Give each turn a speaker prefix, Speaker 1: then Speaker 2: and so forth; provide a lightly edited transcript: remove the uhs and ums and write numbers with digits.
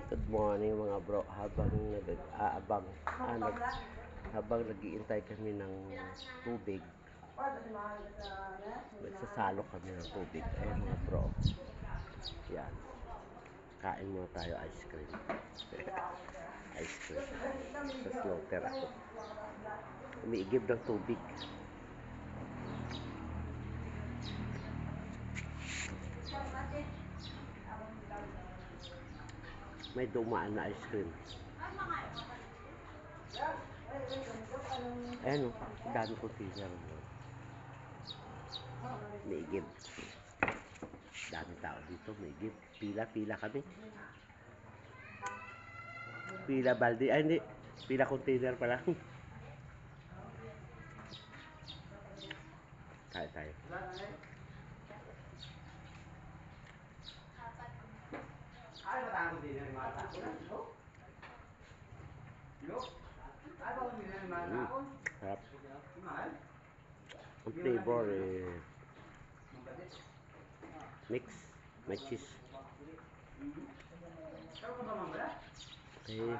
Speaker 1: Good morning mga bro. Habang nag-iintay kami ng tubig, nagsasalo kami ng tubig. Ayan mga bro. Yan. Kain muna tayo ice cream. Ice cream. Sa slaughter ako. Umiigib ng tubig. May dumaan na ice cream. Ayan o, dami ko teaser mo. Umiigib. Dami tao dito, umiigib. Pila kami. Pila balde, ay hindi. Pila container pala. Kaya tayo. Sarap. Ang flavor mix, may cheese. Okay.